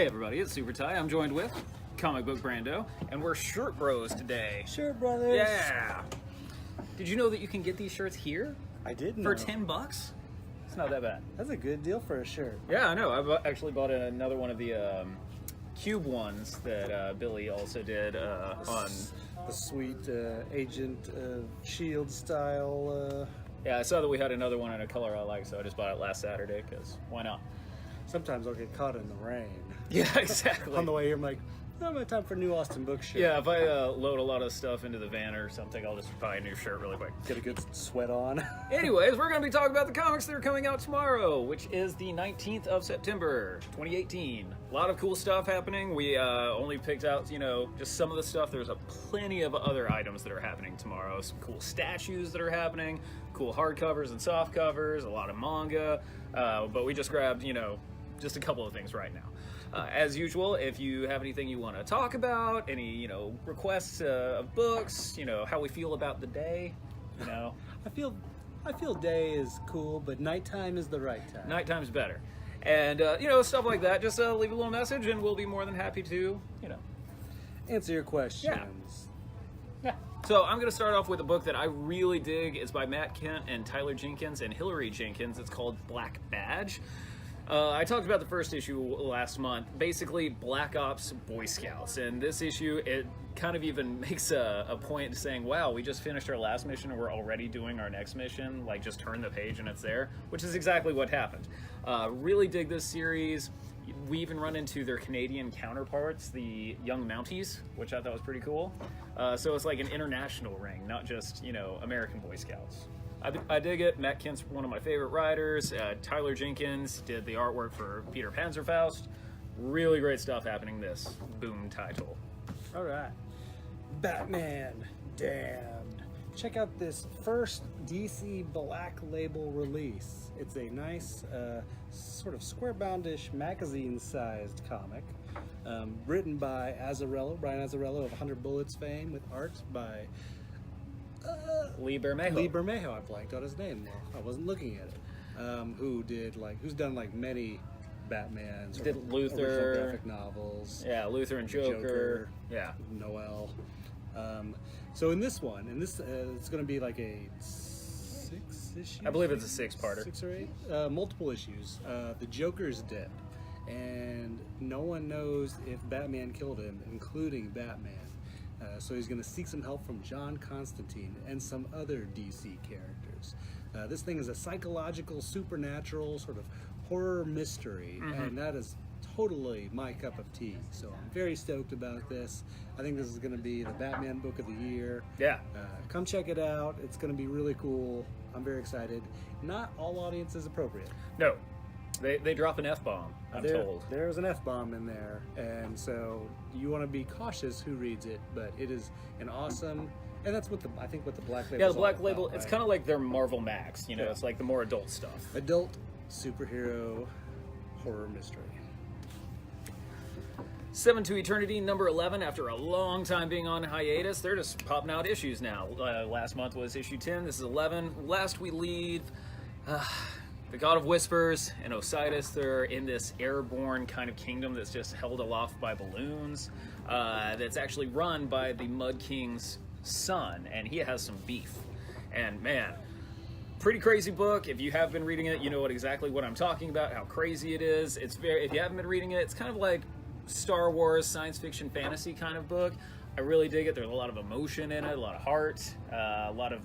Hey everybody, it's Super Ty. I'm joined with Comic Book Brando, and we're Shirt Bros today. Shirt Brothers. Yeah. Did you know that you can get these shirts here I did know. for $10? It's not that bad. That's a good deal for a shirt. Yeah, I know. Actually bought another one of the cube ones that Billy also did on. The sweet Agent of Shield style. Yeah, I saw that we had another one in a color I like, so I just bought it last Saturday because why not? Sometimes I'll get caught in the rain. Yeah, exactly. On the way here, I'm like, I don't have time for a new Austin book shirt. Yeah, if I load a lot of stuff into the van or something, I'll just buy a new shirt really quick. Get a good sweat on. Anyways, we're going to be talking about the comics that are coming out tomorrow, which is the 19th of September, 2018. A lot of cool stuff happening. We only picked out, just some of the stuff. There's plenty of other items that are happening tomorrow. Some cool statues that are happening, cool hardcovers and soft covers, a lot of manga. But we just grabbed, just a couple of things right now. As usual, if you have anything you want to talk about, any, requests of books, how we feel about the day, I feel day is cool, but nighttime is the right time. Nighttime's better. And, stuff like that. Just leave a little message and we'll be more than happy to, Answer your questions. Yeah. So I'm going to start off with a book that I really dig. It's by Matt Kindt and Tyler Jenkins and Hillary Jenkins. It's called Black Badge. I talked about the first issue last month, basically Black Ops Boy Scouts, and this issue, it kind of even makes a point saying, wow, we just finished our last mission and we're already doing our next mission, like just turn the page and it's there, which is exactly what happened. Really dig this series. We even run into their Canadian counterparts, the Young Mounties, which I thought was pretty cool. So it's like an international ring, not just, American Boy Scouts. I dig it. Matt Kindt's one of my favorite writers. Tyler Jenkins did the artwork for Peter Panzerfaust. Really great stuff happening this boom title. All right. Batman Damned. Check out this first DC Black Label release. It's a nice, sort of square-boundish, magazine-sized comic, written by Brian Azzarello of 100 Bullets fame, with art by Lee Bermejo. Lee Bermejo. I blanked out his name. Well, I wasn't looking at it. Who's done like many Batman, Did Luther, graphic novels. Yeah, Luther and Joker. Yeah, Noel. So in this one, it's going to be like a 6 issue. I believe it's a 6-parter. 6 or 8, multiple issues. The Joker's dead, and no one knows if Batman killed him, including Batman. So he's going to seek some help from John Constantine and some other DC characters. This thing is a psychological, supernatural sort of horror mystery, and that is totally my cup of tea. So I'm very stoked about this. I think this is going to be the Batman book of the year. Yeah. Come check it out. It's going to be really cool. I'm very excited. Not all audiences appropriate. No. They drop an F-bomb, I'm told. There's an F-bomb in there, and so you want to be cautious who reads it, but it is an awesome, and that's what I think what the Black Label. Yeah, the Black Label, about, it's right? kind of like their Marvel Max, it's like the more adult stuff. Adult superhero horror mystery. 7 to Eternity, number 11, after a long time being on hiatus, they're just popping out issues now. Last month was issue 10, this is 11. Last we leave, the God of Whispers and Osiris, they're in this airborne kind of kingdom that's just held aloft by balloons, that's actually run by the Mud King's son, and he has some beef. And man, pretty crazy book. If you have been reading it, you know exactly what I'm talking about, how crazy it is. If you haven't been reading it, it's kind of like Star Wars, science fiction, fantasy kind of book. I really dig it. There's a lot of emotion in it, a lot of heart, a lot of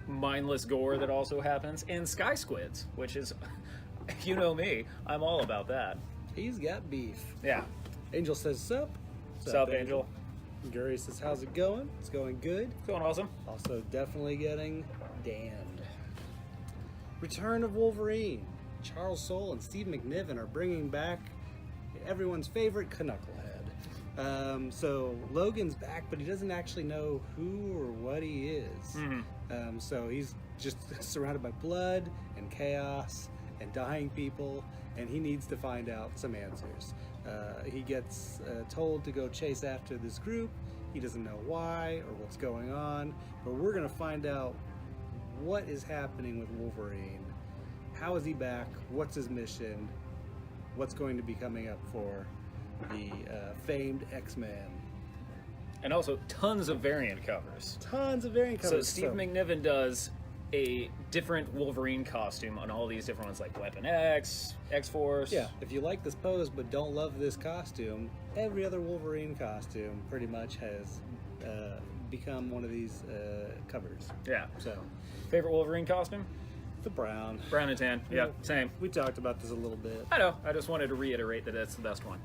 mindless gore that also happens, and sky squids, which is, you know me, I'm all about that. He's got beef. Yeah. Angel says, sup? Sup, Angel? Gary says, how's it going? It's going good. It's going awesome. Also definitely getting damned. Return of Wolverine. Charles Soule and Steve McNiven are bringing back everyone's favorite Knucklehead. So Logan's back, but he doesn't actually know who or what he is. So he's just surrounded by blood and chaos and dying people, and he needs to find out some answers. He gets told to go chase after this group. He doesn't know why or what's going on, but we're going to find out what is happening with Wolverine. How is he back? What's his mission? What's going to be coming up for the famed X-Man. And also tons of variant covers. Tons of variant So covers. Steve McNiven does a different Wolverine costume on all these different ones, like Weapon X, X-Force. Yeah, if you like this pose but don't love this costume, every other Wolverine costume pretty much has become one of these covers. Yeah. So, Favorite Wolverine costume? the brown. Brown and tan. Yeah, same. We talked about this a little bit. I know. I just wanted to reiterate that that's the best one.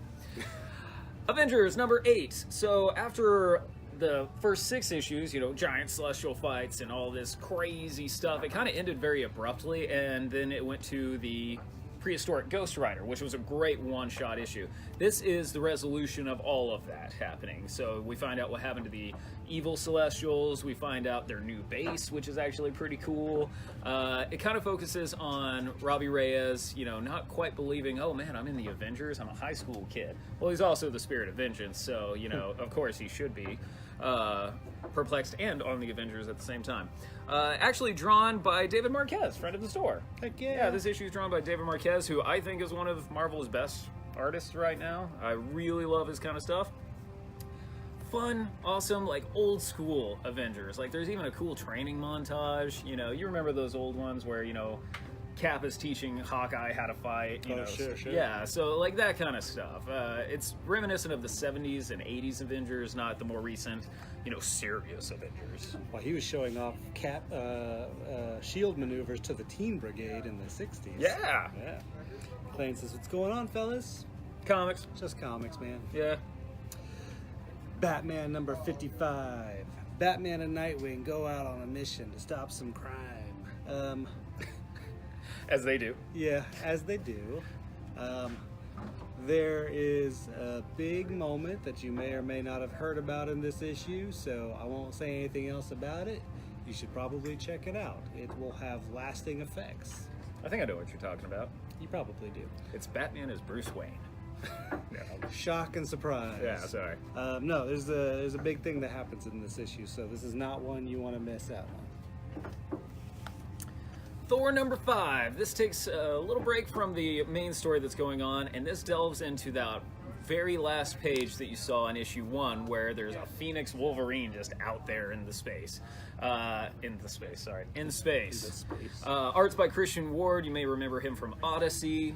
Avengers number 8. So after the first 6 issues, you know, giant celestial fights and all this crazy stuff, it kind of ended very abruptly, and then it went to the prehistoric Ghost Rider, which was a great one-shot issue. This is the resolution of all of that happening. So we find out what happened to the evil Celestials. We find out their new base, which is actually pretty cool. It kind of focuses on Robbie Reyes, you know, not quite believing, oh man, I'm in the Avengers, I'm a high school kid. Well, he's also the Spirit of Vengeance, so, you know, of course he should be perplexed and on the Avengers at the same time. Actually drawn by David Marquez, friend of the store. Heck yeah. Yeah, this issue is drawn by David Marquez, who I think is one of Marvel's best artists right now. I really love his kind of stuff. Fun, awesome, like old school Avengers. Like there's even a cool training montage. You know, you remember those old ones where, you know, Cap is teaching Hawkeye how to fight. You know, sure. Yeah, so like that kind of stuff. It's reminiscent of the 70s and 80s Avengers, not the more recent, you know, serious Avengers. Well, he was showing off Cap shield maneuvers to the Teen Brigade in the 60s. Yeah. Yeah. Clayton says, what's going on, fellas? Comics. Just comics, man. Yeah. Batman number 55. Batman and Nightwing go out on a mission to stop some crime. As they do. Yeah, as they do. There is a big moment that you may or may not have heard about in this issue, so I won't say anything else about it. You should probably check it out. It will have lasting effects. I think I know what you're talking about. You probably do. It's Batman as Bruce Wayne. No. Shock and surprise. Yeah, sorry. No, there's a big thing that happens in this issue, so this is not one you want to miss out on. Thor number 5. This takes a little break from the main story that's going on, and this delves into that very last page that you saw in issue 1, where there's a Phoenix Wolverine just out there in the space. In space. Art's by Christian Ward. You may remember him from Odyssey.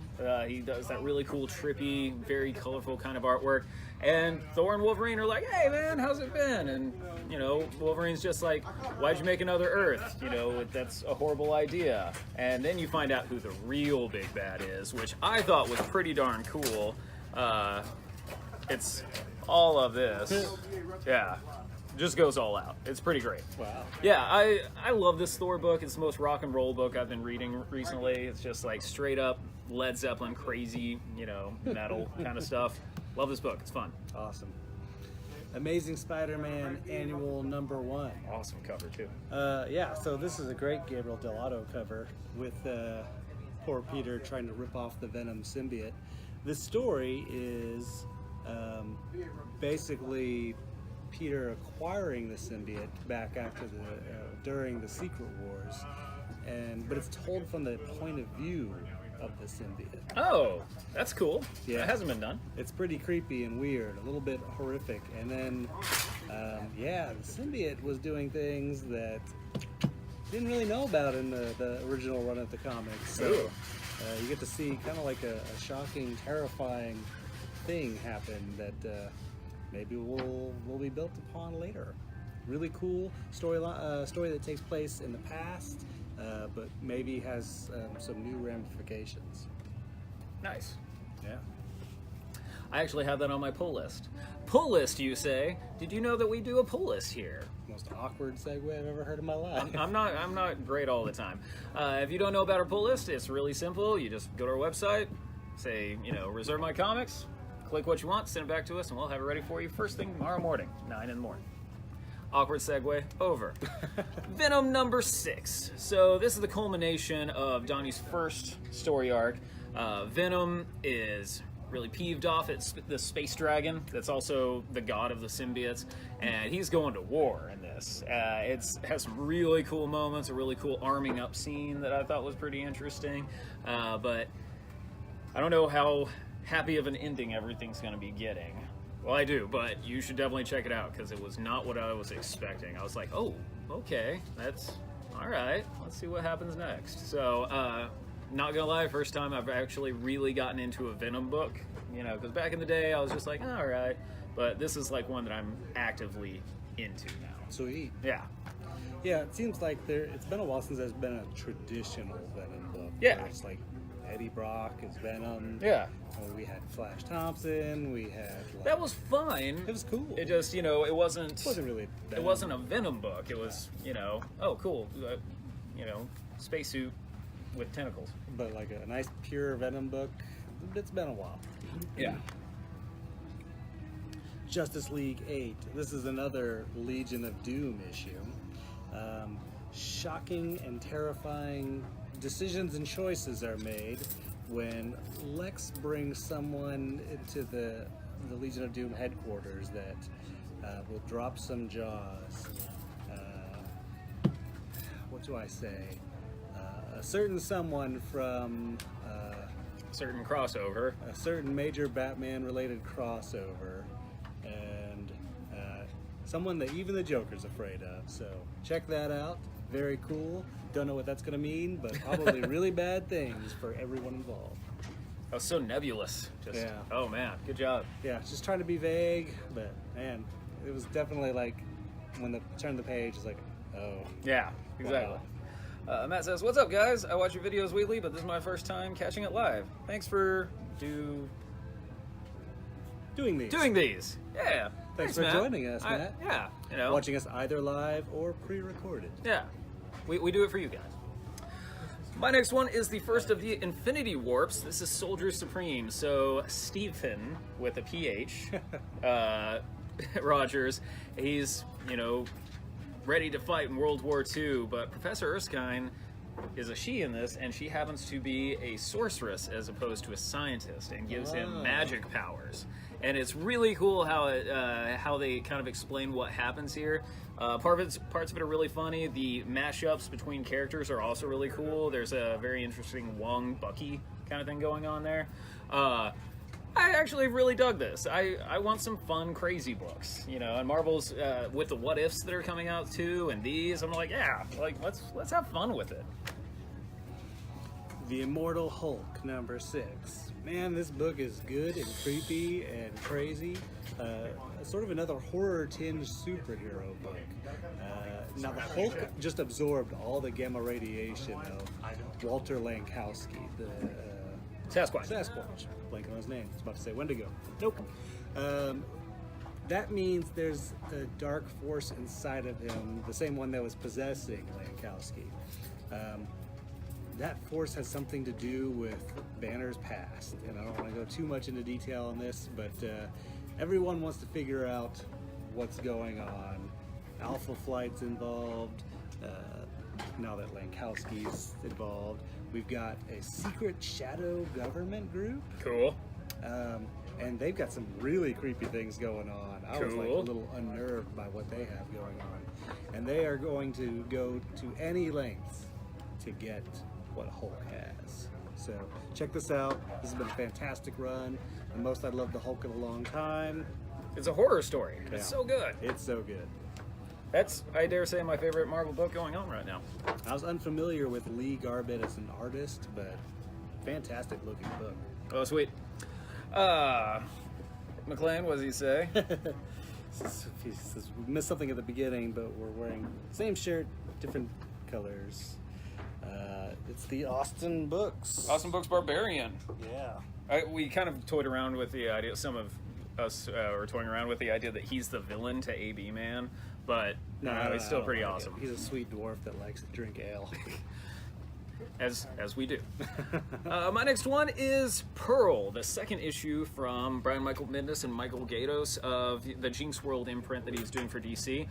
He does that really cool, trippy, very colorful kind of artwork. And Thor and Wolverine are like, hey man, how's it been? And, you know, Wolverine's just like, why'd you make another Earth? You know, that's a horrible idea. And then you find out who the real big bad is, which I thought was pretty darn cool. It's all of this. Yeah. Just goes all out. It's pretty great. Wow. Yeah, I love this Thor book. It's the most rock and roll book I've been reading recently. It's just like straight up Led Zeppelin crazy, you know, metal kind of stuff. Love this book. It's fun. Awesome. Amazing Spider-Man Annual number 1. Awesome cover too. Yeah, so this is a great Gabriel Dell'Otto cover with poor Peter trying to rip off the Venom symbiote. The story is basically Peter acquiring the symbiote back after during the Secret Wars, but it's told from the point of view of the symbiote. Oh, that's cool. Yeah. That hasn't been done. It's pretty creepy and weird, a little bit horrific, and then the symbiote was doing things that didn't really know about in the original run of the comics. So you get to see kind of like a shocking, terrifying thing happen that maybe will be built upon later. Really cool story that takes place in the past, but maybe has some new ramifications. Nice. Yeah. I actually have that on my pull list. Pull list, you say? Did you know that we do a pull list here? Most awkward segue I've ever heard in my life. I'm not great all the time. If you don't know about our pull list, it's really simple. You just go to our website, say, you know, reserve my comics, click what you want, send it back to us, and we'll have it ready for you first thing tomorrow morning, 9 in the morning. Awkward segue, over. Venom number 6. So this is the culmination of Donnie's first story arc. Venom is really peeved off at the space dragon that's also the god of the symbiotes, and he's going to war in this. It has some really cool moments, a really cool arming up scene that I thought was pretty interesting, but I don't know how happy of an ending everything's going to be getting. Well, I do, but you should definitely check it out because it was not what I was expecting. I was like, oh, okay, that's all right. Let's see what happens next. So, not gonna lie, first time I've actually really gotten into a Venom book, you know, because back in the day I was just like, all right, but this is like one that I'm actively into now. Sweet. Yeah. Yeah, it seems like it's been a while since there's been a traditional Venom book. Yeah. Where it's like Eddie Brock is Venom. Yeah. We had Flash Thompson. We had. Like, That was fine. It was cool. It just, you know, it wasn't. It wasn't really. It Venom. wasn't a Venom book. It was, you know, oh, cool, you know, spacesuit with tentacles. But like a nice pure Venom book. It's been a while. Yeah. Justice League 8. This is another Legion of Doom issue. Shocking and terrifying decisions and choices are made when Lex brings someone into the Legion of Doom headquarters that will drop some jaws. What do I say? A certain someone from Certain crossover. a certain major Batman-related crossover, and someone that even the Joker's afraid of. So check that out. Very cool. Don't know what that's going to mean, but probably really bad things for everyone involved. That was so nebulous. Just, Yeah. Oh man, good job. Yeah, just trying to be vague, but man, it was definitely like when the turn the page is like, oh, Yeah, exactly. Matt says, "What's up, guys? I watch your videos weekly, but this is my first time catching it live. Thanks for doing these. doing these. Yeah. Thanks for Matt. joining us, Matt. Yeah. You know. Watching us either live or pre-recorded. Yeah. We do it for you guys. My next one is the first of the Infinity Warps. This is Soldier Supreme. So Stephen with a PH, Rogers, he's, you know, ready to fight in World War II, but Professor Erskine is a she in this, and she happens to be a sorceress as opposed to a scientist, and gives him magic powers. And it's really cool how they kind of explain what happens here. Parts of it are really funny. The mashups between characters are also really cool. There's a very interesting Wong Bucky kind of thing going on there. I actually really dug this. I want some fun, crazy books, you know. And Marvel's with the what ifs that are coming out too, and these, I'm like, yeah, like let's have fun with it. The Immortal Hulk, number 6. Man, this book is good and creepy and crazy. Sort of another horror-tinged superhero book. Now, the Hulk just absorbed all the gamma radiation of Walter Lankowski, the Sasquatch. Blanking on his name. I was about to say Wendigo. Nope. That means there's a dark force inside of him, the same one that was possessing Lankowski. That force has something to do with Banner's past, and I don't want to go too much into detail on this, but everyone wants to figure out what's going on. Alpha Flight's involved. Now that Lankowski's involved, we've got a secret shadow government group. Cool. And they've got some really creepy things going on. I was like a little unnerved by what they have going on. And they are going to go to any lengths to get what Hulk has. So check this out. This has been a fantastic run. The most I've loved the Hulk in a long time. It's a horror story. Yeah. It's so good. It's so good. That's, I dare say, my favorite Marvel book going on right now. I was unfamiliar with Lee Garbett as an artist, but fantastic looking book. Oh, sweet. McLean, what does he say? He says we missed something at the beginning, but we're wearing the same shirt, different colors. It's the Austin Books. Austin Books Barbarian. Yeah. We kind of toyed around with the idea, some of us were toying around with the idea that he's the villain to AB Man, but no, he's still pretty awesome. He's a sweet dwarf that likes to drink ale. As we do. My next one is Pearl, the second issue from Brian Michael Bendis and Michael Gaydos of the Jinx World imprint that he's doing for DC.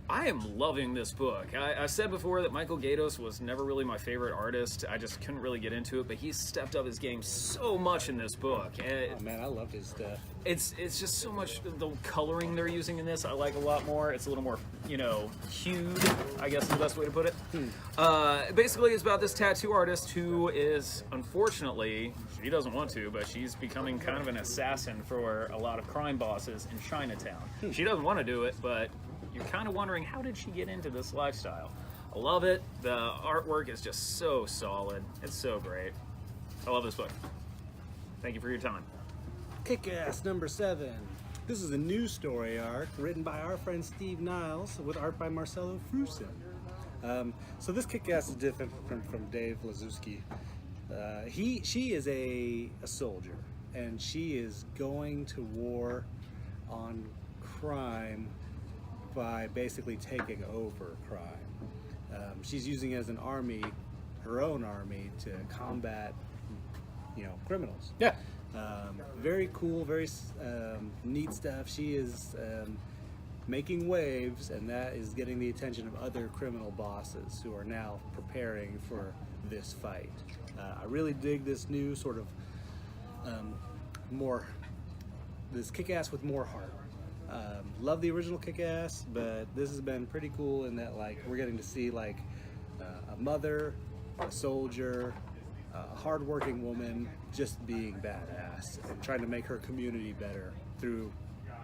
I am loving this book. I said before that Michael Gaydos was never really my favorite artist. I just couldn't really get into it, but he's stepped up his game so much in this book. Oh man, I loved his stuff. It's just so much. The coloring they're using in this I like a lot more. It's a little more, hued, I guess is the best way to put it. Basically, it's about this tattoo artist who is, unfortunately, she doesn't want to, but she's becoming kind of an assassin for a lot of crime bosses in Chinatown. She doesn't want to do it, but you're kind of wondering, how did she get into this lifestyle? I love it. The artwork is just so solid. It's so great. I love this book. Thank you for your time. Kick-Ass number 7. This is a new story arc written by our friend Steve Niles with art by Marcelo Frusin. So this Kick-Ass is different from Dave Lazuski. She is a soldier, and she is going to war on crime by basically taking over crime. She's using it as an army, her own army, to combat, criminals. Yeah. Very cool, very neat stuff. She is making waves, and that is getting the attention of other criminal bosses who are now preparing for this fight. I really dig this new sort of this Kick-Ass with more heart. Love the original Kick-Ass, but this has been pretty cool in that we're getting to see a mother, a soldier, a hardworking woman just being badass and trying to make her community better through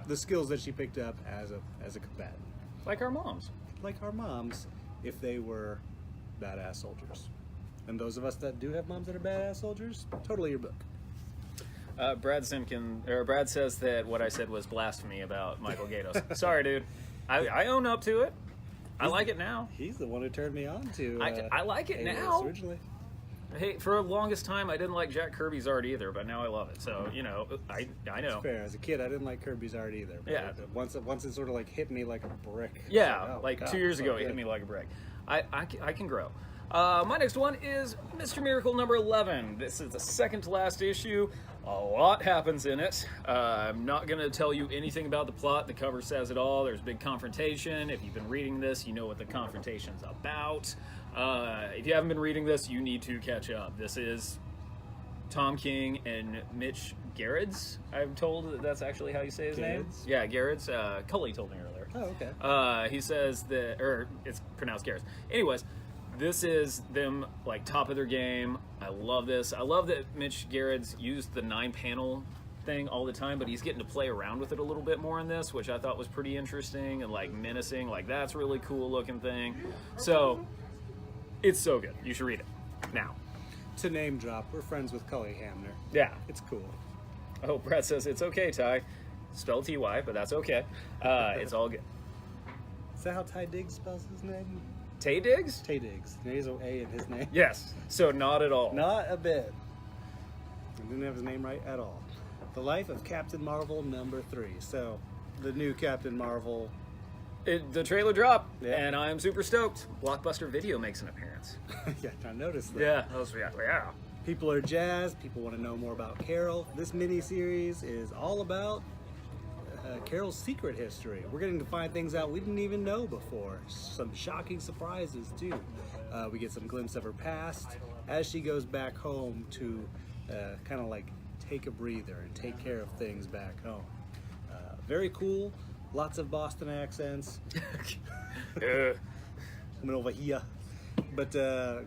the skills that she picked up as a combatant. Like our moms. Like our moms, if they were badass soldiers. And those of us that do have moms that are badass soldiers, totally your book. Brad says that what I said was blasphemy about Michael Gaydos. Sorry, dude. I own up to it. I like it now. He's the one who turned me on to I like it Gaydos now. Originally. Hey, for the longest time, I didn't like Jack Kirby's art either, but now I love it. So, I know. It's fair. As a kid, I didn't like Kirby's art either. But Yeah. Once it sort of hit me like a brick. Yeah, It's oh, God, 2 years so ago, it good. hit me like a brick. I can grow. My next one is Mr. Miracle number 11. This is the second to last issue. A lot happens in it. I'm not going to tell you anything about the plot. The cover says it all. There's a big confrontation. If you've been reading this, you know what the confrontation's about. If you haven't been reading this, you need to catch up. This is Tom King and Mitch Gerads. I'm told that's actually how you say his name. Gerads? Yeah, Gerads. Cully told me earlier. Oh, okay. He says that, or it's pronounced Garrett. Anyways, this is them top of their game. I love this. I love that Mitch Gerads used the 9-panel thing all the time, but he's getting to play around with it a little bit more in this, which I thought was pretty interesting and menacing. That's a really cool looking thing. So it's so good. You should read it now. To name drop, we're friends with Cully Hamner. Yeah. It's cool. Oh, Brett says it's okay, Ty. Spelled T-Y, but that's okay. It's all good. Is that how Ty Diggs spells his name? Tay Diggs? Tay Diggs. There's an A in his name. Yes. So not at all. Not a bit. He didn't have his name right at all. The Life of Captain Marvel number 3. So, the new Captain Marvel. The trailer dropped, Yeah. and I'm super stoked. Blockbuster Video makes an appearance. Yeah, I noticed that. Yeah. Oh, yeah. People are jazzed. People want to know more about Carol. This mini-series is all about Carol's secret history. We're getting to find things out we didn't even know before. Some shocking surprises, too. We get some glimpse of her past as she goes back home to kind of take a breather and take care of things back home. Very cool. Lots of Boston accents. I'm over here. But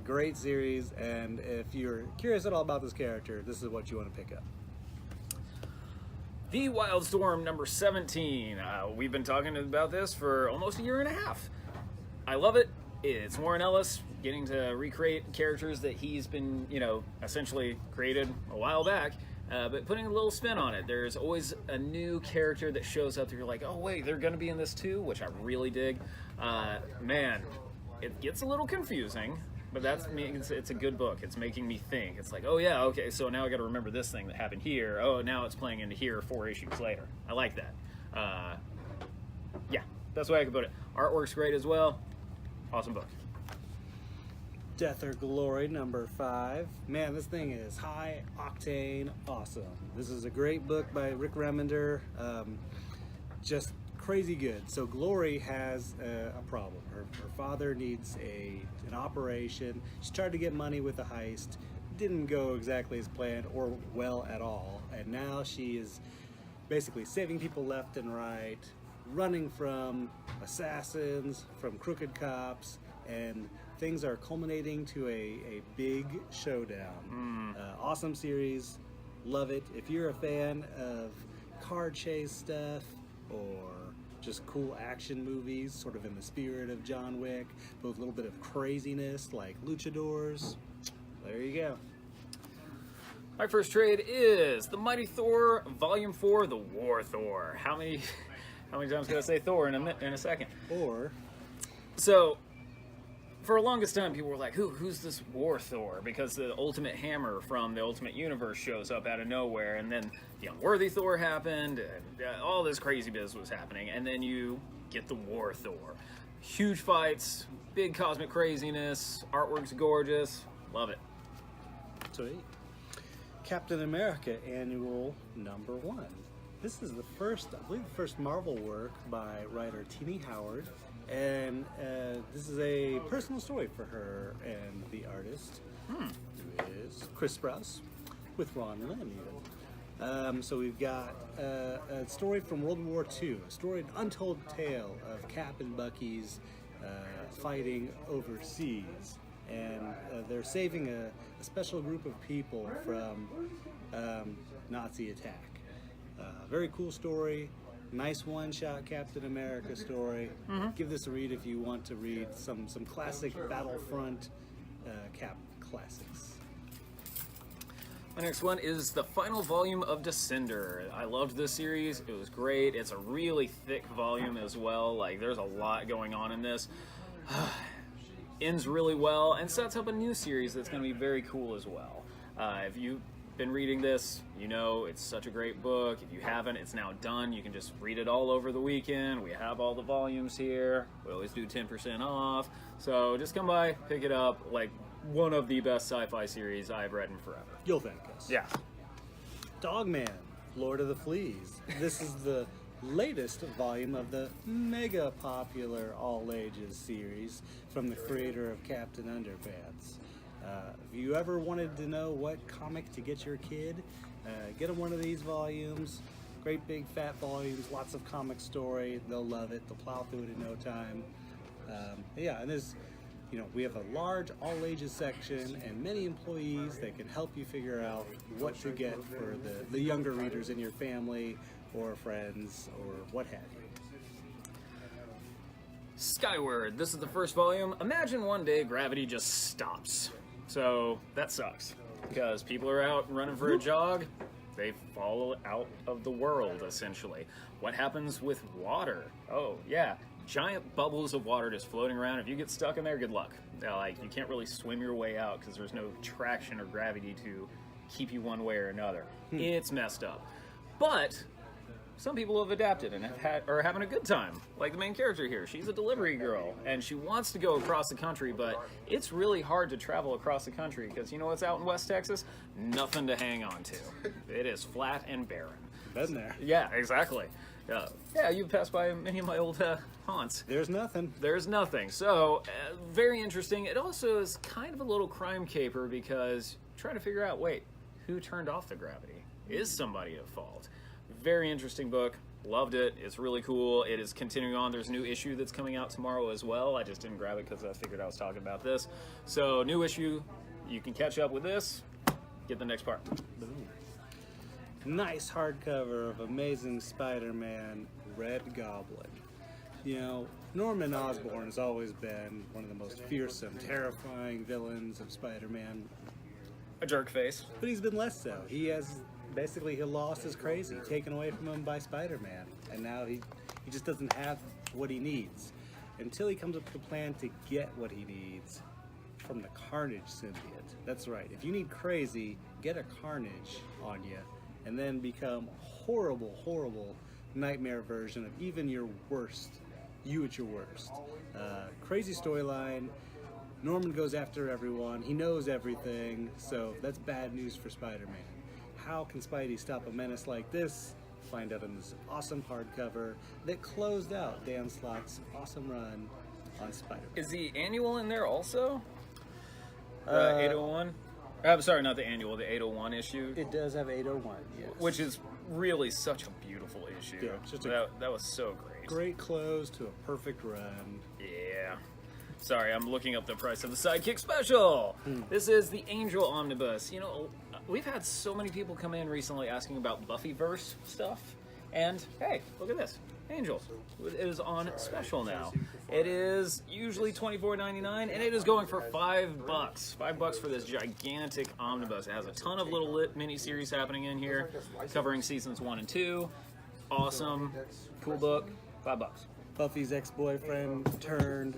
great series, and if you're curious at all about this character, this is what you want to pick up. The Wildstorm number 17. We've been talking about this for almost a year and a half. I love it. It's Warren Ellis getting to recreate characters that he's been, essentially created a while back, but putting a little spin on it. There's always a new character that shows up that you're like, oh wait, they're going to be in this too, which I really dig. Man, it gets a little confusing, but that's me. It's a good book. It's making me think. It's like, oh yeah, okay, so now I got to remember this thing that happened here. Oh, now it's playing into here 4 issues later. I like that. Yeah, that's the way I can put it. Artwork's great as well. Awesome book. Death or Glory number 5. Man, this thing is high octane awesome. This is a great book by Rick Remender. Just crazy good. So Glory has a problem. Her father needs an operation. She tried to get money with a heist. Didn't go exactly as planned or well at all. And now she is basically saving people left and right, running from assassins, from crooked cops, and things are culminating to a big showdown. Awesome series. Love it. If you're a fan of car chase stuff or just cool action movies, sort of in the spirit of John Wick, but with a little bit of craziness like Luchadors, there you go. My first trade is The Mighty Thor, Volume 4, The War Thor. How many times can I say Thor in a second? Or So, for the longest time, people were like, who's this War Thor? Because the Ultimate Hammer from the Ultimate Universe shows up out of nowhere, and then the Unworthy Thor happened, and all this crazy biz was happening, and then you get the War Thor. Huge fights, big cosmic craziness, artwork's gorgeous, love it. sweet. Captain America Annual #1. This is the first, I believe, the first Marvel work by writer Tini Howard, and this is a personal story for her and the artist, who is Chris Sprouse, with Ron Lim even. So we've got a story from World War II, a story, an untold tale of Cap and Bucky's fighting overseas. And they're saving a special group of people from Nazi attack. Very cool story, nice one-shot Captain America story. Give this a read if you want to read some classic Battlefront Cap classics. My next one is the final volume of Descender. I loved this series. It was great. It's a really thick volume as well. Like, there's a lot going on in this. Ends really well and sets up a new series that's going to be very cool as well. If you've been reading this, you know it's such a great book. If you haven't, it's now done. You can just read it all over the weekend. We have all the volumes here. We always do 10% off. So just come by, pick it up. Like, one of the best sci-fi series I've read in forever. You'll thank us. Yeah. Dogman, Lord of the Fleas. This is the latest volume of the mega popular all ages series from the creator of Captain Underpants. If you ever wanted to know what comic to get your kid, get them one of these volumes. Great big fat volumes, lots of comic story. They'll love it. They'll plow through it in no time. Yeah, and there's, we have a large all ages section and many employees that can help you figure out what to get for the younger readers in your family or friends or what have you. Skyward. This is the first volume. Imagine one day gravity just stops. So that sucks because people are out running for a jog. They fall out of the world, essentially. What happens with water? Oh, yeah. Giant bubbles of water just floating around. If you get stuck in there, good luck. Like, you can't really swim your way out because there's no traction or gravity to keep you one way or another. It's messed up. But some people have adapted and are having a good time. Like the main character here. She's a delivery girl, and she wants to go across the country, but it's really hard to travel across the country because you know what's out in West Texas? Nothing to hang on to. It is flat and barren. Been there. Yeah, exactly. Yeah, you've passed by many of my old haunts. There's nothing. There's nothing. So, very interesting. It also is kind of a little crime caper because trying to figure out, wait, who turned off the gravity? Is somebody at fault? Very interesting book. Loved it. It's really cool. It is continuing on. There's a new issue that's coming out tomorrow as well. I just didn't grab it because I figured I was talking about this. So, new issue. You can catch up with this. Get the next part. Boom. Nice hardcover of Amazing Spider-Man Red Goblin. Norman Osborn has always been one of the most fearsome, terrifying villains of Spider-Man. A jerk face. But he's been less so. He lost his crazy, taken away from him by Spider-Man. And now he just doesn't have what he needs. Until he comes up with a plan to get what he needs from the Carnage symbiote. That's right. If you need crazy, get a Carnage on you. And then become horrible, horrible nightmare version of even your worst, you at your worst. Crazy storyline. Norman goes after everyone. He knows everything, so that's bad news for Spider-Man. How can Spidey stop a menace like this? find out in this awesome hardcover that closed out Dan Slott's awesome run on Spider-Man. Is the annual in there also? The 801? I'm sorry, not the annual, the 801 issue. It does have 801, yes. Which is really such a beautiful issue. Yeah, it's just that was so great. great close to a perfect run. Yeah. Sorry, I'm looking up the price of the Sidekick Special. This is the Angel Omnibus. You know, we've had so many people come in recently asking about Buffyverse stuff. And, hey, look at this. Angel. It is on special now. It is usually $24.99, and it is going for $5. $5 for this gigantic omnibus. It has a ton of little lit mini-series happening in here, covering seasons 1 and 2. Awesome. Cool book. $5. Buffy's ex-boyfriend turned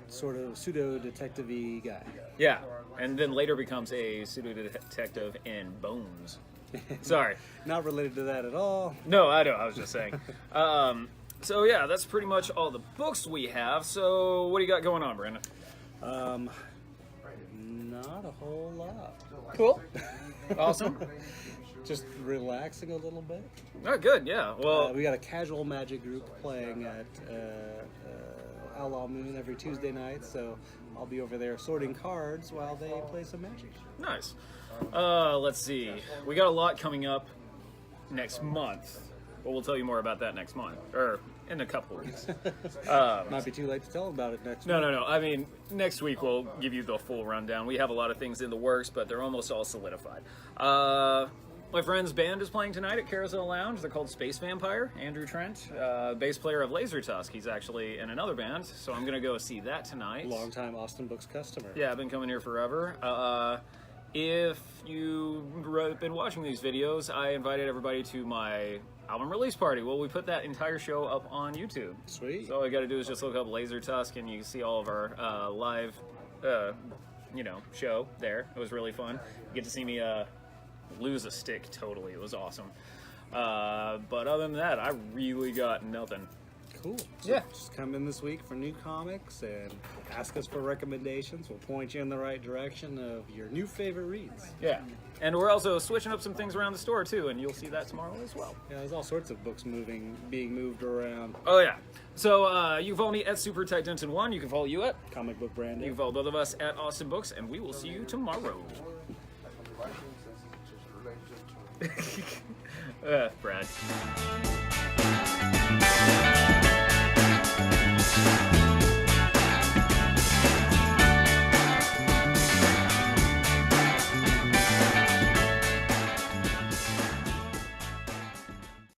sort of pseudo-detective-y guy. Yeah, and then later becomes a pseudo-detective in Bones. Sorry. Not related to that at all. No, I know, I was just saying. So yeah, that's pretty much all the books we have. So what do you got going on, Brandon? Not a whole lot. Cool. Awesome. Just relaxing a little bit. Oh, good, yeah. Well, We got a casual Magic group playing at Outlaw Moon every Tuesday night, so I'll be over there sorting cards while they play some Magic. nice. Let's see. We got a lot coming up next month. Well, we'll tell you more about that next month, or in a couple of weeks. Might be too late to tell about it next No, week. no, no. I mean, next week we'll give you the full rundown. We have a lot of things in the works, but they're almost all solidified. My friend's band is playing tonight at Carousel Lounge. They're called Space Vampire. Andrew Trent, bass player of Laser Tusk. He's actually in another band, so I'm going to go see that tonight. Longtime Austin Books customer. Yeah, I've been coming here forever. If you've been watching these videos, I invited everybody to my album release party. Well, we put that entire show up on YouTube. Sweet. So all you got to do is just look up Laser Tusk, and you can see all of our live, show there. It was really fun. You get to see me lose a stick totally. It was awesome. But other than that, I really got nothing. Cool. Yeah. Just come in this week for new comics and ask us for recommendations. We'll point you in the right direction of your new favorite reads. Yeah. And we're also switching up some things around the store too, and you'll see that tomorrow as well. Yeah, there's all sorts of books being moved around. Oh yeah. So you can follow me at Super Tight Denton 1. You can follow you at Comic Book Brandon. You can follow both of us at Austin Books, and we will see you tomorrow. Brad.